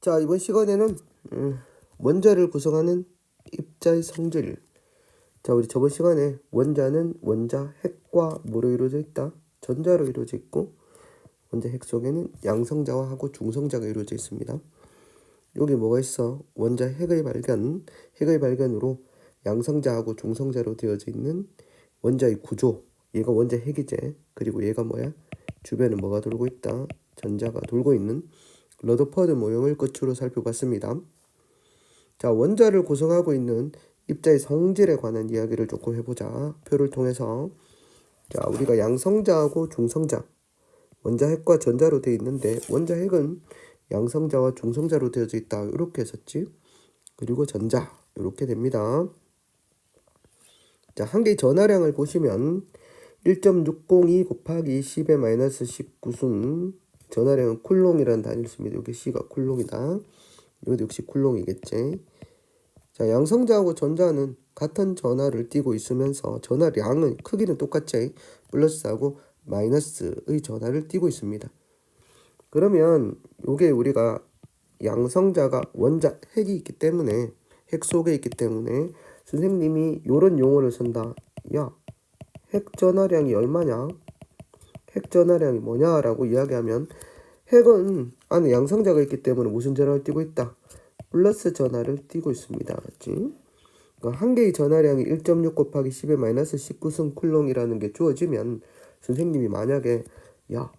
자, 이번 시간에는 원자를 구성하는 입자의 성질. 자, 우리 저번 시간에 원자는 원자 핵과 뭐로 이루어져 있다? 전자로 이루어져 있고, 원자 핵 속에는 양성자와 하고 중성자가 이루어져 있습니다. 여기 뭐가 있어? 원자 핵의 발견으로 양성자하고 중성자로 되어져 있는 원자의 구조. 얘가 원자 핵이제. 그리고 얘가 뭐야? 주변에 뭐가 돌고 있다? 전자가 돌고 있는 러더퍼드 모형을 끝으로 살펴봤습니다. 자, 원자를 구성하고 있는 입자의 성질에 관한 이야기를 조금 해보자. 표를 통해서. 자, 우리가 양성자하고 중성자, 원자 핵과 전자로 되어 있는데 원자 핵은 양성자와 중성자로 되어져 있다. 이렇게 했었지. 그리고 전자 이렇게 됩니다. 자, 한 개의 전하량을 보시면 1.602 곱하기 10의 마이너스 19순 전하량은 쿨롱이라는 단위를 씁니다. 여기 C가 쿨롱이다. 이것도 역시 쿨롱이겠지. 자, 양성자하고 전자는 같은 전하를 띠고 있으면서 전하량은 크기는 똑같지. 플러스하고 마이너스의 전하를 띠고 있습니다. 그러면 요게 우리가 양성자가 원자 핵이 있기 때문에 핵 속에 있기 때문에 선생님이 요런 용어를 쓴다. 야, 핵 전하량이 얼마냐? 핵 전하량이 뭐냐라고 이야기하면 핵은 안에 양성자가 있기 때문에 무슨 전하를 띠고 있다? 플러스 전하를 띠고 있습니다. 맞지? 그러니까 한 개의 전하량이 1.6 곱하기 10의 마이너스 19승 쿨롱이라는 게 주어지면 선생님이 만약에 야,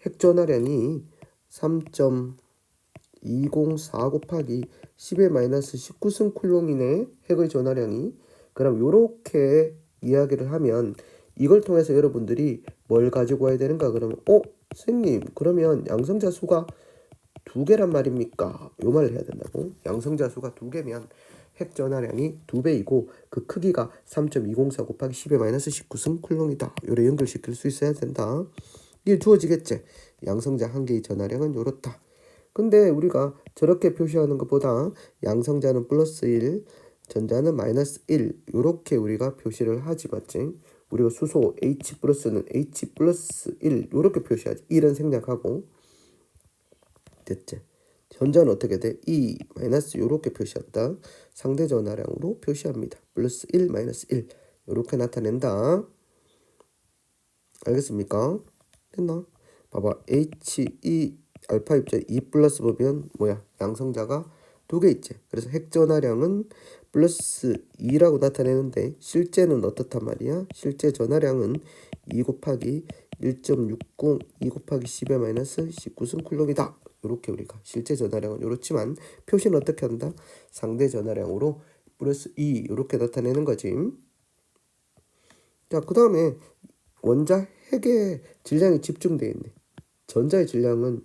핵 전하량이 3.204 곱하기 10의 마이너스 19승 쿨롱이네. 핵의 전하량이. 그럼 요렇게 이야기를 하면 이걸 통해서 여러분들이 뭘 가지고 와야 되는가? 그러면 선생님 그러면 양성자 수가 2개란 말입니까? 요 말을 해야 된다고. 양성자 수가 2개면 핵 전하량이 2배이고 그 크기가 3.204 곱하기 10의 마이너스 19승 쿨롱이다. 요래 연결시킬 수 있어야 된다. 이게 주어지겠지. 양성자 한 개의 전하량은 요렇다. 근데 우리가 저렇게 표시하는 것보다 양성자는 플러스 1, 전자는 마이너스 1 요렇게 우리가 표시를 하지 맞지? 우리가 수소 H 플러스는 H 플러스 1 요렇게 표시하지. 1은 생략하고 됐지? 전자는 어떻게 돼? 2 마이너스 요렇게 표시한다. 상대 전하량으로 표시합니다. 플러스 1 마이너스 1 요렇게 나타낸다. 알겠습니까? 됐나? 봐봐. H2 알파 입자 2 플러스 보면 뭐야? 양성자가 2개 있지. 그래서 핵 전하량은 플러스 2라고 나타내는데 실제는 어떻단 말이야? 실제 전하량은 2 곱하기 1.60 2 곱하기 10의 마이너스 19승 쿨롱이다. 이렇게 우리가 실제 전하량은 이렇지만 표시는 어떻게 한다? 상대 전하량으로 플러스 2 이렇게 나타내는 거지. 자, 그 다음에 원자 핵의 질량이 집중되어 있네. 전자의 질량은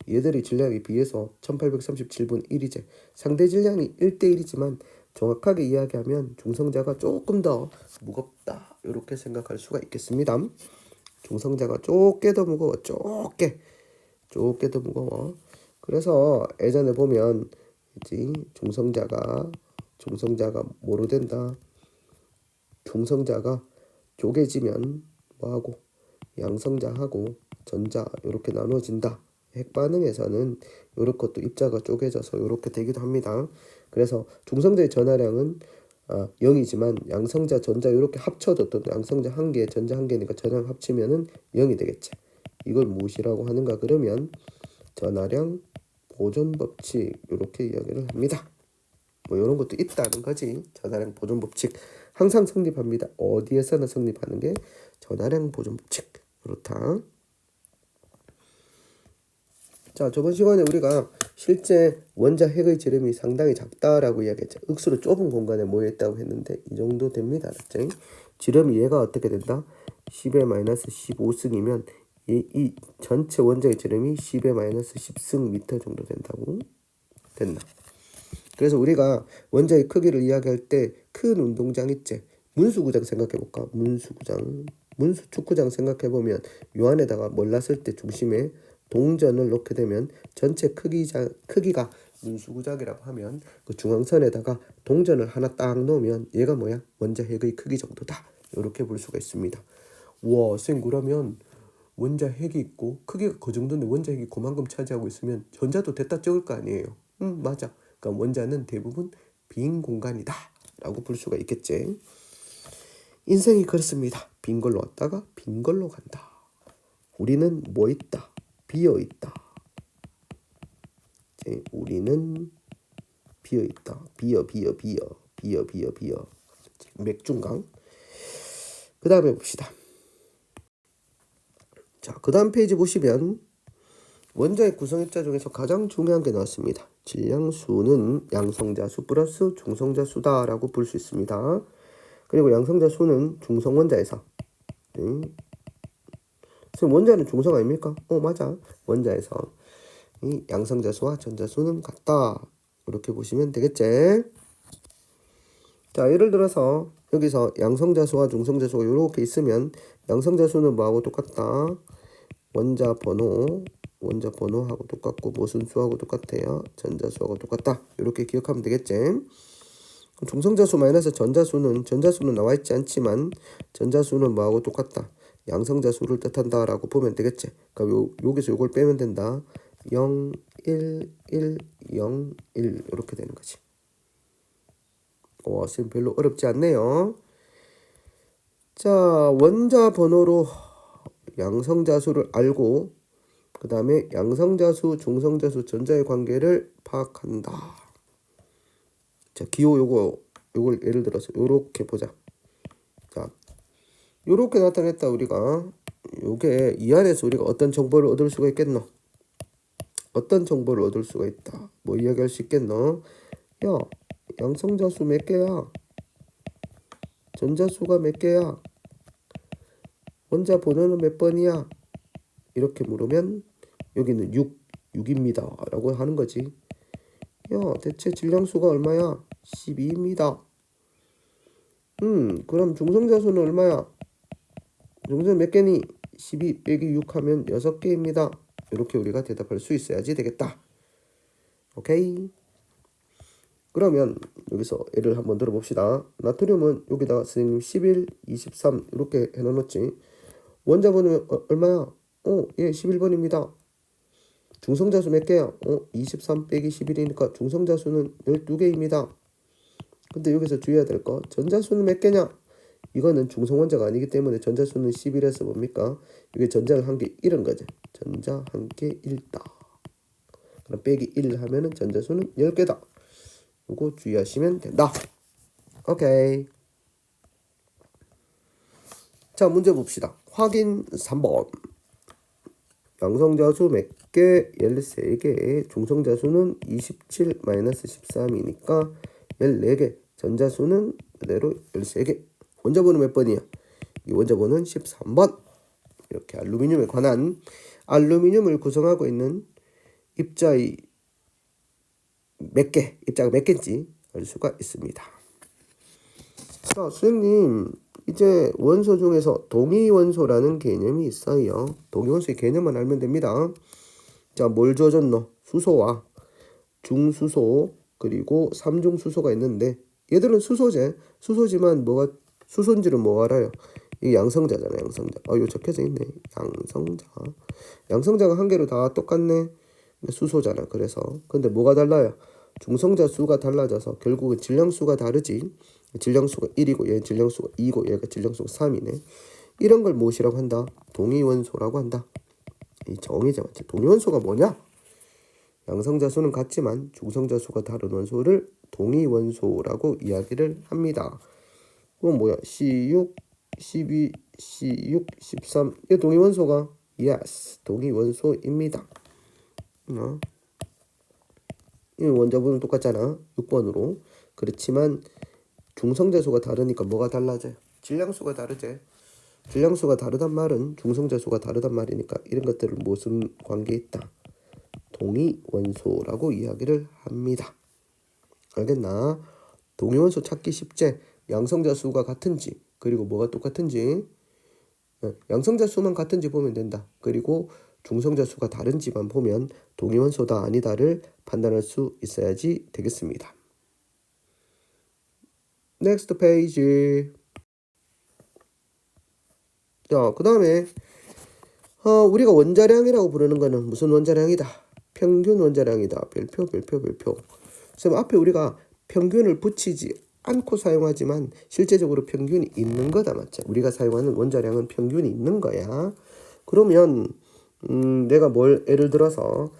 얘들의 질량에 비해서 1837분 1이제. 상대 질량이 1대1이지만 정확하게 이야기하면 중성자가 조금 더 무겁다. 이렇게 생각할 수가 있겠습니다. 중성자가 조금 더 무거워. 조금 더 무거워. 그래서 예전에 보면 중성자가 뭐로 된다? 중성자가 쪼개지면 뭐하고 양성자하고 전자 이렇게 나눠진다. 핵 반응에서는 이렇게 또 입자가 쪼개져서 이렇게 되기도 합니다. 그래서 중성자의 전하량은 0이지만 양성자 전자 이렇게 합쳐도 또 양성자 한 개, 전자 한 개니까 전하량 합치면은 0이 되겠지. 이걸 무엇이라고 하는가? 그러면 전하량 보존 법칙 이렇게 이야기를 합니다. 뭐 이런 것도 있다는 거지. 전하량 보존 법칙 항상 성립합니다. 어디에서나 성립하는 게 전하량 보존 법칙. 그렇다. 자, 저번 시간에 우리가 실제 원자 핵의 지름이 상당히 작다라고 이야기했죠. 억수로 좁은 공간에 모여있다고 했는데 이 정도 됩니다. 알았죠? 지름이 얘가 어떻게 된다? 10의 마이너스 15승이면 이 전체 원자의 지름이 10의 마이너스 10승 미터 정도 된다고? 된다. 그래서 우리가 원자의 크기를 이야기할 때 큰 운동장 있지? 문수구장 생각해볼까? 문수 축구장 생각해보면 요 안에다가 뭘 놨을 때 중심에 동전을 놓게 되면 전체 크기가 문수구장이라고 하면 그 중앙선에다가 동전을 하나 딱 놓으면 얘가 뭐야? 원자 핵의 크기 정도다. 이렇게 볼 수가 있습니다. 우와, 쌤 그러면 원자 핵이 있고 크기가 그 정도인데 원자 핵이 그만큼 차지하고 있으면 전자도 됐다 적을 거 아니에요. 맞아. 그러니까 원자는 대부분 빈 공간이다 라고 볼 수가 있겠지. 인생이 그렇습니다. 빈 걸로 왔다가 빈 걸로 간다. 우리는 뭐 있다? 비어 있다. 우리는 비어 있다. 비어. 맥중강. 그 다음에 봅시다. 자, 그 다음 페이지 보시면 원자의 구성입자 중에서 가장 중요한 게 나왔습니다. 질량수는 양성자수 플러스 중성자수다라고 볼 수 있습니다. 그리고 양성자수는 중성원자에서 원자는 중성 아닙니까? 맞아. 원자에서 이 양성자수와 전자수는 같다. 이렇게 보시면 되겠지. 자, 예를 들어서 여기서 양성자수와 중성자수가 이렇게 있으면 양성자수는 뭐하고 똑같다? 원자 번호하고 똑같고 모순수하고 똑같아요. 전자수하고 똑같다. 이렇게 기억하면 되겠지. 중성자수 마이너스 전자수는 나와 있지 않지만 전자수는 뭐하고 똑같다? 양성자수를 뜻한다 라고 보면 되겠지. 그러니까 여기서 요걸 빼면 된다. 0, 1, 1, 0, 1 이렇게 되는 거지. 지금 별로 어렵지 않네요. 자, 원자 번호로 양성자수를 알고 그 다음에 양성자수, 중성자수, 전자의 관계를 파악한다. 자, 기호 요걸 예를 들어서 요렇게 보자. 자, 요렇게 나타냈다 우리가. 요게 이 안에서 우리가 어떤 정보를 얻을 수가 있겠노? 어떤 정보를 얻을 수가 있다. 뭐 이야기할 수 있겠노? 야, 양성자수 몇 개야? 전자수가 몇 개야? 원자 번호는 몇 번이야? 이렇게 물으면 여기는 6입니다 라고 하는 거지. 야, 대체 질량수가 얼마야? 12입니다. 그럼 중성자수는 얼마야? 중성 몇 개니? 12 빼기 6 하면 6개입니다. 이렇게 우리가 대답할 수 있어야지 되겠다. 오케이? 그러면 여기서 예를 한번 들어봅시다. 나트륨은 여기다가 선생님 11, 23 이렇게 해놓았지. 원자 번호 얼마야? 예, 11번입니다. 중성자수 몇 개야? 23 빼기 11이니까 중성자수는 12개입니다. 근데 여기서 주의해야 될 거, 전자수는 몇 개냐? 이거는 중성원자가 아니기 때문에 전자수는 11에서 뭡니까? 이게 전자가 한 개 1은 거죠. 전자 한 개 1다. 그럼 빼기 1 하면은 전자수는 10개다. 이거 주의하시면 된다. 오케이. 자, 문제 봅시다. 확인 3번. 양성자수 몇 개? 13개. 중성자수는 27-13이니까 14개. 전자수는 그대로 13개. 원자번호 몇 번이야? 이 원자번호는 13번. 이렇게 알루미늄에 관한 알루미늄을 구성하고 있는 입자의 입자가 몇 개인지 알 수가 있습니다. 자, 선생님, 이제 원소 중에서 동위원소라는 개념이 있어요. 동위원소의 개념만 알면 됩니다. 자, 뭘 주어졌노? 수소와 중수소 그리고 삼중수소가 있는데 얘들은 수소지만 수소인지는 뭐 알아요? 이게 양성자잖아. 양성자. 이거 적혀져 있네. 양성자가 한 개로 다 똑같네. 수소잖아. 그래서 근데 뭐가 달라요? 중성자 수가 달라져서 결국은 질량수가 다르지. 질량수가 1이고 얘는 질량수가 2고 얘가 질량수가 3이네. 이런 걸 무엇이라고 한다? 동위원소라고 한다. 이 정의자 맞지? 동위원소가 뭐냐? 양성자수는 같지만 중성자수가 다른 원소를 동위원소라고 이야기를 합니다. 그건 뭐야? C6, 12, C6, 13. 이 동위원소가 yes, 동위원소입니다. 이 원자번호는 똑같잖아. 6번으로. 그렇지만 중성자수가 다르니까 뭐가 달라져요? 질량수가 다르지. 질량수가 다르단 말은 중성자수가 다르단 말이니까 이런 것들을 무슨 관계에 있다? 동위원소라고 이야기를 합니다. 알겠나? 동위원소 찾기 쉽지? 양성자수가 같은지 그리고 뭐가 똑같은지 양성자수만 같은지 보면 된다. 그리고 중성자수가 다른지만 보면 동위원소다 아니다를 판단할 수 있어야지 되겠습니다. Next page. 자, 그 다음에 우리가 원자량이라고 부르는 거는 무슨 원자량이다? 평균 원자량이다. 별표. 그래서 앞에 우리가 평균을 붙이지 않고 사용하지만 실제적으로 평균이 있는 거다. 맞지? 우리가 사용하는 원자량은 평균이 있는 거야. 그러면 내가 예를 들어서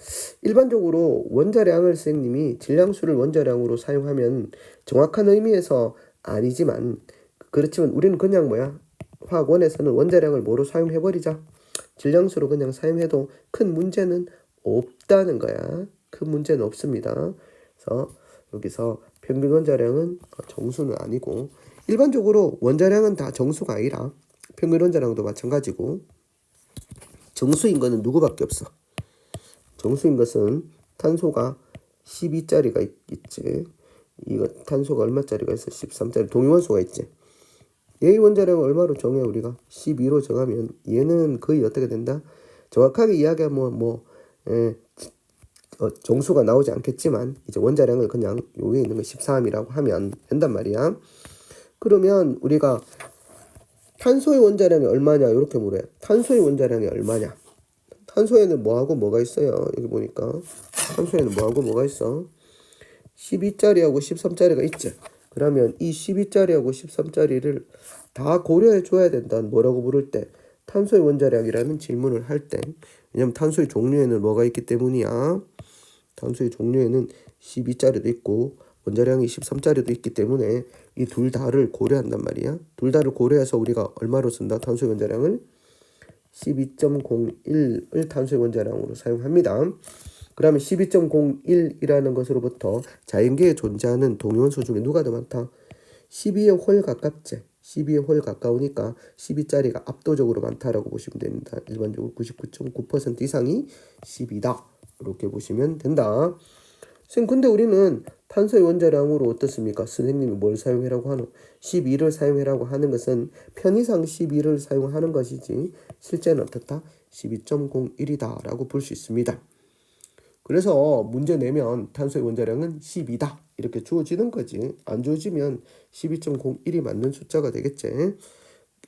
일반적으로 원자량을 선생님이 질량수를 원자량으로 사용하면 정확한 의미에서 아니지만 그렇지만 우리는 그냥 화학원에서는 원자량을 뭐로 사용해버리자. 질량수로 그냥 사용해도 큰 문제는 없다는 거야. 큰 문제는 없습니다. 그래서 여기서 평균 원자량은 정수는 아니고 일반적으로 원자량은 다 정수가 아니라 평균 원자량도 마찬가지고 정수인 거는 누구밖에 없어. 정수인 것은 탄소가 12짜리가 있지. 이거 탄소가 얼마짜리가 있어? 13짜리 동위원소가 있지. 얘의 원자량을 얼마로 정해 우리가? 12로 정하면 얘는 거의 어떻게 된다? 정확하게 이야기하면 정수가 나오지 않겠지만 이제 원자량을 그냥 요 위에 있는 거 13이라고 하면 된단 말이야. 그러면 우리가 탄소의 원자량이 얼마냐 이렇게 물어요. 탄소의 원자량이 얼마냐? 탄소에는 뭐하고 뭐가 있어요? 여기 보니까 탄소에는 뭐하고 뭐가 있어? 12짜리하고 13짜리가 있지. 그러면 이 12짜리하고 13짜리를 다 고려해 줘야 된다. 뭐라고 부를 때? 탄소의 원자량이라는 질문을 할 때. 왜냐면 탄소의 종류에는 뭐가 있기 때문이야. 탄소의 종류에는 12짜리도 있고 원자량이 13짜리도 있기 때문에 이 둘 다를 고려한단 말이야. 둘 다를 고려해서 우리가 얼마로 쓴다? 탄소의 원자량을 12.01을 탄소의 원자량으로 사용합니다. 그러면 12.01이라는 것으로부터 자연계에 존재하는 동위원소 중에 누가 더 많다? 12의 홀 가깝지. 12의 홀 가까우니까 12짜리가 압도적으로 많다라고 보시면 됩니다. 일반적으로 99.9% 이상이 10이다. 이렇게 보시면 된다. 선생님 근데 우리는 탄소의 원자량으로 어떻습니까? 선생님이 뭘 사용해라고 하노? 12를 사용해라고 하는 것은 편의상 12를 사용하는 것이지 실제는 어떻다? 12.01이다 라고 볼 수 있습니다. 그래서 문제 내면 탄소의 원자량은 12다 이렇게 주어지는 거지. 안 주어지면 12.01이 맞는 숫자가 되겠지.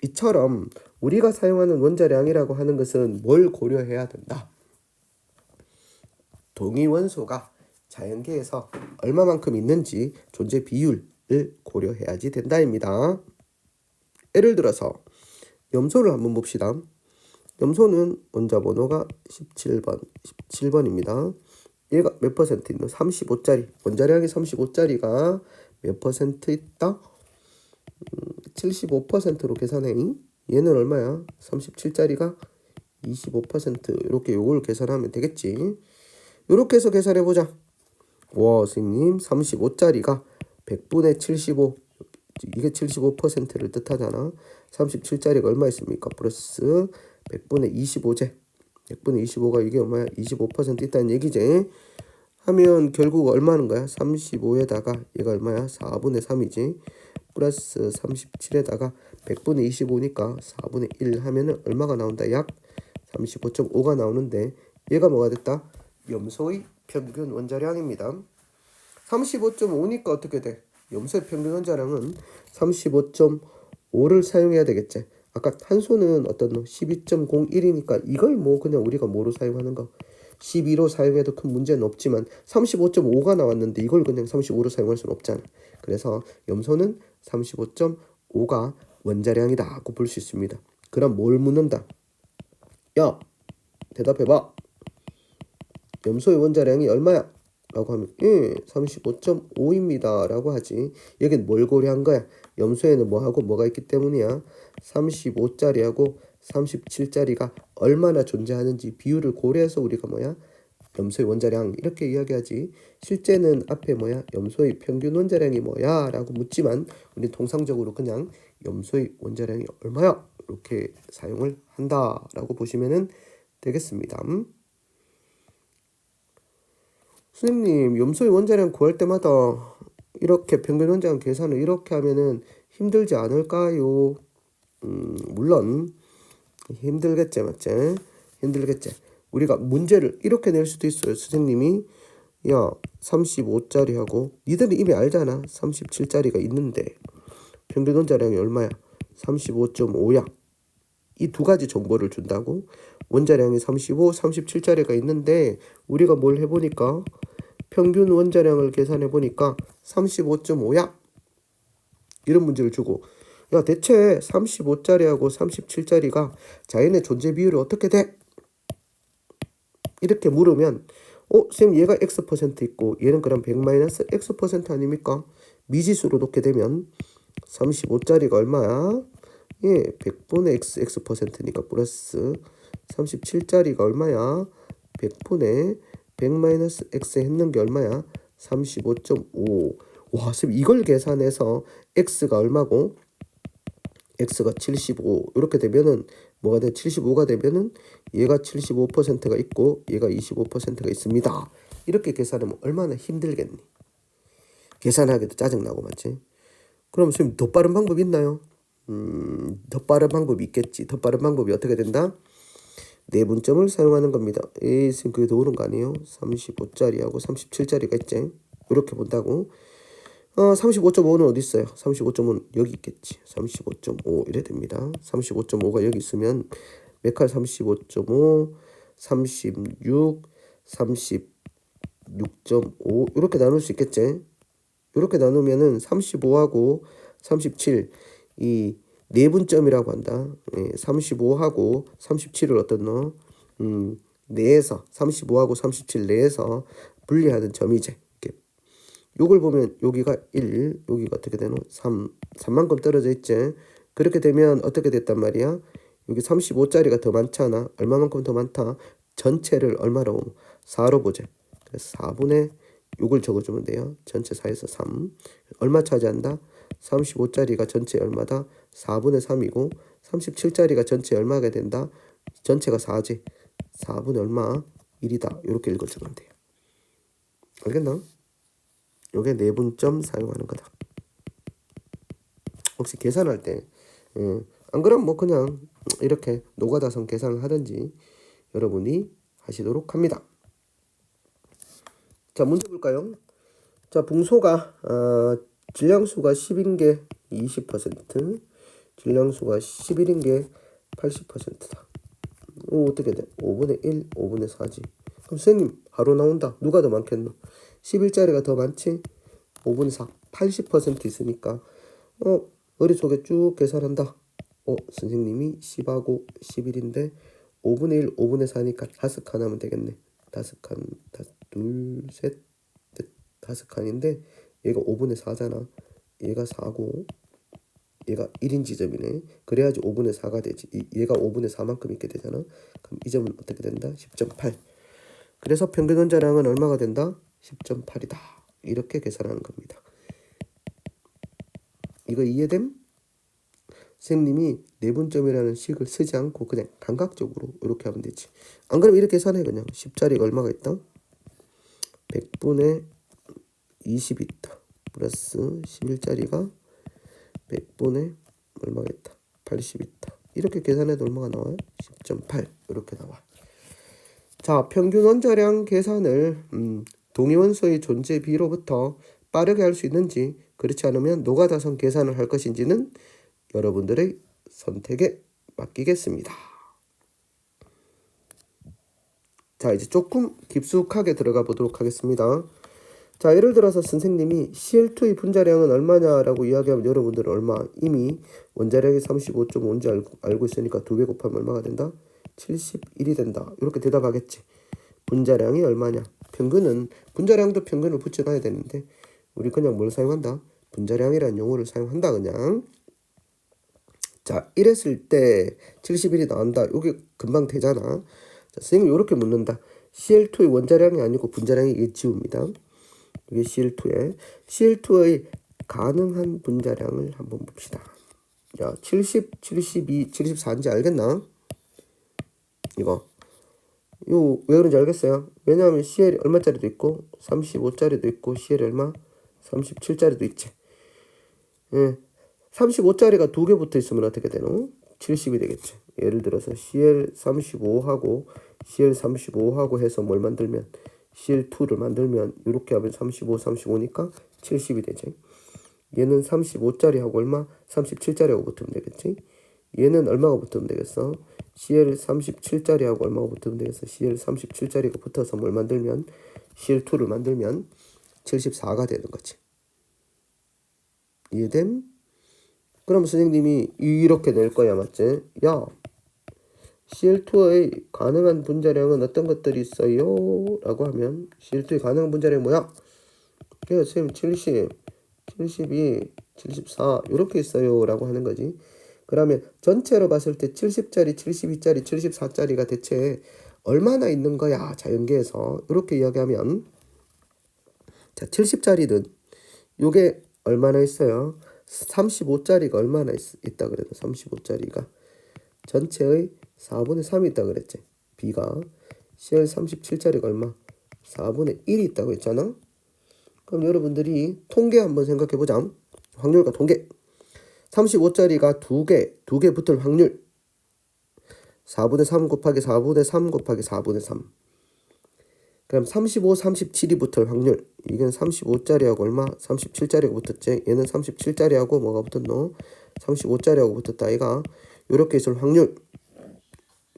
이처럼 우리가 사용하는 원자량이라고 하는 것은 뭘 고려해야 된다? 동위원소가 자연계에서 얼마만큼 있는지 존재 비율을 고려해야지 된다입니다. 예를 들어서 염소를 한번 봅시다. 염소는 원자 번호가 17번입니다. 얘가 몇 퍼센트 있노? 35짜리. 원자량이 35짜리가 몇 퍼센트 있다? 75%로 계산해. 얘는 얼마야? 37짜리가 25% 이렇게 요걸 계산하면 되겠지. 이렇게 해서 계산해보자. 와 선생님 35짜리가 100분의 75 이게 75%를 뜻하잖아. 37짜리가 얼마 있습니까? 플러스 100분의 25제 100분의 25가 이게 얼마야? 25% 있다는 얘기지. 하면 결국 얼마는 거야? 35에다가 얘가 얼마야? 4분의 3이지. 플러스 37에다가 100분의 25니까 4분의 1 하면은 얼마가 나온다? 약 35.5가 나오는데 얘가 뭐가 됐다? 염소의 평균 원자량입니다. 35.5니까 어떻게 돼? 염소의 평균 원자량은 35.5를 사용해야 되겠지. 아까 탄소는 어떤 12.01이니까 이걸 그냥 우리가 뭐로 사용하는 거? 12로 사용해도 큰 문제는 없지만 35.5가 나왔는데 이걸 그냥 35로 사용할 수는 없잖아. 그래서 염소는 35.5가 원자량이다고 볼 수 있습니다. 그럼 뭘 묻는다? 야, 대답해봐. 염소의 원자량이 얼마야? 라고 하면 35.5입니다 라고 하지. 여긴 뭘 고려한 거야? 염소에는 뭐하고 뭐가 있기 때문이야? 35짜리하고 37짜리가 얼마나 존재하는지 비율을 고려해서 우리가 염소의 원자량 이렇게 이야기하지. 실제는 앞에 염소의 평균 원자량이 뭐야? 라고 묻지만 우리 통상적으로 그냥 염소의 원자량이 얼마야? 이렇게 사용을 한다 라고 보시면 되겠습니다. 선생님 염소의 원자량 구할 때마다 이렇게 평균 원자량 계산을 이렇게 하면은 힘들지 않을까요? 물론 힘들겠지 맞지? 힘들겠지. 우리가 문제를 이렇게 낼 수도 있어요. 선생님이 야 35짜리하고 니들은 이미 알잖아. 37짜리가 있는데 평균 원자량이 얼마야? 35.5야. 이 두 가지 정보를 준다고 원자량이 35, 37짜리가 있는데 우리가 뭘 해보니까 평균 원자량을 계산해보니까 35.5야. 이런 문제를 주고 야 대체 35짜리하고 37짜리가 자연의 존재 비율이 어떻게 돼? 이렇게 물으면 쌤 얘가 X% 있고 얘는 그럼 100 X% 아닙니까? 미지수로 놓게 되면 35짜리가 얼마야? 예, 100분의 X니까 플러스 37짜리가 얼마야? 100분의 100-X 했는 게 얼마야? 35.5. 와, 쌤 이걸 계산해서 X가 얼마고? X가 75. 이렇게 되면은 뭐가 돼? 75가 되면은 얘가 75%가 있고 얘가 25%가 있습니다. 이렇게 계산하면 얼마나 힘들겠니? 계산하기도 짜증나고 맞지? 그럼 쌤 더 빠른 방법 있나요? 더 빠른 방법이 있겠지. 더 빠른 방법이 어떻게 된다? 내분점을 사용하는 겁니다. 에이, 쌤 그게 더 옳은 거 아니에요? 35짜리하고 37짜리가 있지. 이렇게 본다고. 35.5는 어디 있어요? 35.5는 여기 있겠지. 35.5 이래 됩니다. 35.5가 여기 있으면 몇 칼 35.5, 36, 36.5 이렇게 나눌 수 있겠지. 이렇게 나누면은 35하고 37 이 내분점이라고 한다. 35하고 37을 어떤 너 내에서 35하고 37 내에서 분리하는 점이지. 이렇게. 요걸 보면 여기가 1, 여기가 어떻게 되노? 3만큼 떨어져 있지. 그렇게 되면 어떻게 됐단 말이야? 여기 35짜리가 더 많잖아. 얼마만큼 더 많다? 전체를 얼마로? 4로 보자. 그래서 4분의 요걸 적어주면 돼요. 전체 4에서 3. 얼마 차지한다? 35짜리가 전체 얼마다? 4분의 3이고 37짜리가 전체 얼마가 된다? 전체가 4지. 4분의 얼마? 1이다. 이렇게 읽어주면 돼요. 알겠나? 요게 내분점 사용하는 거다. 혹시 계산할 때 안 그럼 뭐 그냥 이렇게 노가다성 계산을 하든지 여러분이 하시도록 합니다. 자, 문제 볼까요? 자, 붕소가 질량수가 10인 게 20%, 질량수가 11인 게 80%다. 어떻게 돼? 5분의 1, 5분의 4지. 그럼 선생님 바로 나온다. 누가 더 많겠노? 11짜리가 더 많지? 5분의 4, 80% 있으니까 머릿속에 쭉 계산한다. 선생님이 10하고 11인데 5분의 1, 5분의 4니까 5칸 하면 되겠네. 5칸, 둘, 셋, 넷, 5칸인데 얘가 5분의 4잖아. 얘가 4고 얘가 1인 지점이네. 그래야지 5분의 4가 되지. 얘가 5분의 4만큼 있게 되잖아. 그럼 이 점은 어떻게 된다? 10.8. 그래서 평균 원자량은 얼마가 된다? 10.8이다. 이렇게 계산하는 겁니다. 이거 이해됨? 선생님이 내분점이라는 식을 쓰지 않고 그냥 감각적으로 이렇게 하면 되지. 안 그러면 이렇게 계산해. 그냥 10짜리가 얼마가 있다? 100분의 20이 있다. 플러스 11짜리가 100분의 얼마가 있다? 80이 있다. 이렇게 계산해도 얼마가 나와요? 10.8 이렇게 나와. 자, 평균 원자량 계산을 동위원소의 존재 비로부터 빠르게 할 수 있는지 그렇지 않으면 노가다성 계산을 할 것인지는 여러분들의 선택에 맡기겠습니다. 자, 이제 조금 깊숙하게 들어가 보도록 하겠습니다. 자, 예를 들어서 선생님이 CL2의 분자량은 얼마냐라고 이야기하면 여러분들은 얼마? 이미 원자량이 35.5인지 알고 있으니까 2배 곱하면 얼마가 된다? 71이 된다. 이렇게 대답하겠지. 분자량이 얼마냐? 평균은 분자량도 평균을 붙여놔야 되는데 우리 그냥 뭘 사용한다? 분자량이라는 용어를 사용한다 그냥. 자, 이랬을 때 71이 나온다. 이게 금방 되잖아. 자, 선생님이 이렇게 묻는다. CL2의 원자량이 아니고 분자량이 이게 지웁니다. 이게 CL2의 가능한 분자량을 한번 봅시다. 야, 70, 72, 74인지 알겠나? 이거 왜 그런지 알겠어요? 왜냐하면 CL이 얼마짜리도 있고 35짜리도 있고 CL이 얼마? 37짜리도 있지. 예. 35짜리가 2개 붙어 있으면 어떻게 되노? 70이 되겠지. 예를 들어서 CL35하고 CL35하고 해서 뭘 만들면 CL2를 만들면 이렇게 하면 35, 35니까 70이 되지. 얘는 35짜리하고 얼마? 37짜리하고 붙으면 되겠지. 얘는 얼마가 붙으면 되겠어? CL 37짜리하고 얼마가 붙으면 되겠어? CL 37짜리가 붙어서 뭘 만들면 CL2를 만들면 74가 되는 거지. 이해됨? 그럼 선생님이 이렇게 낼 거야, 맞지? 야, CL2의 가능한 분자량은 어떤 것들이 있어요? 라고 하면 CL2의 가능한 분자량이 뭐야? 그래요, 선생님 70, 72, 74 이렇게 있어요 라고 하는 거지. 그러면 전체로 봤을 때 70짜리, 72짜리, 74짜리가 대체 얼마나 있는 거야? 자연계에서 이렇게 이야기하면 자 70짜리는 요게 얼마나 있어요? 35짜리가 얼마나 있다 그래도 35짜리가 전체의 4분의 3이 있다 그랬지. B가 CL 37짜리가 얼마? 4분의 1이 있다고 했잖아. 그럼 여러분들이 통계 한번 생각해 보자. 확률과 통계. 35짜리가 두 개 붙을 확률 4분의 3 곱하기 4분의 3 곱하기 4분의 3. 그럼 35, 37이 붙을 확률. 이건 35짜리하고 얼마? 37짜리가 붙었지. 얘는 37짜리하고 뭐가 붙었노? 35짜리하고 붙었다. 얘가 이렇게 있을 확률.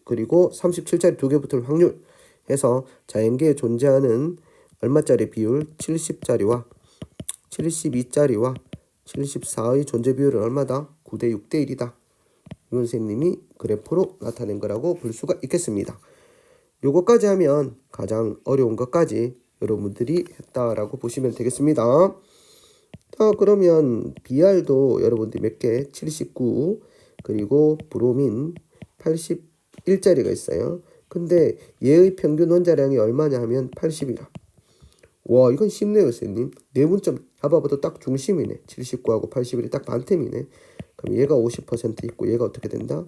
그리고 37짜리 두 개 붙을 확률 해서 자연계에 존재하는 얼마짜리 비율? 70짜리와 72짜리와 74의 존재 비율은 얼마다? 9대 6대 1이다. 이건 선생님이 그래프로 나타낸 거라고 볼 수가 있겠습니다. 요거까지 하면 가장 어려운 것까지 여러분들이 했다라고 보시면 되겠습니다. 자, 그러면 BR도 여러분들이 몇 개? 79 그리고 브로민 81짜리가 있어요. 근데 얘의 평균 원자량이 얼마냐 하면 80이라. 와, 이건 쉽네요, 선생님. 네 문점 잡아봐도 딱 중심이네. 79하고 81이 딱 반템이네. 그럼 얘가 50% 있고 얘가 어떻게 된다?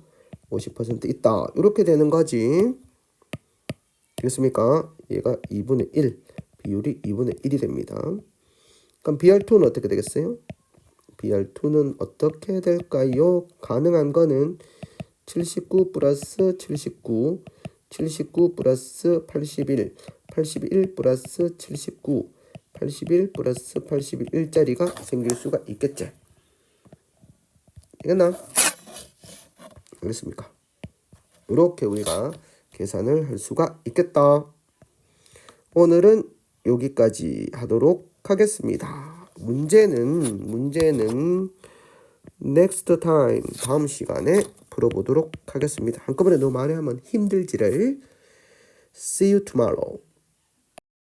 50% 있다. 이렇게 되는 거지. 되겠습니까? 얘가 2분의 1. 비율이 2분의 1이 됩니다. 그럼 BR2는 어떻게 되겠어요? BR2는 어떻게 될까요? 가능한 거는 79 플러스 79, 79 플러스 81, 81 플러스 79, 81 플러스 81짜리가 생길 수가 있겠지. 이겼나? 알겠습니까? 이렇게 우리가 계산을 할 수가 있겠다. 오늘은 여기까지 하도록 하겠습니다. 문제는 next time 다음 시간에 풀어보도록 하겠습니다. 한꺼번에 너무 많이 하면 힘들지를. See you tomorrow.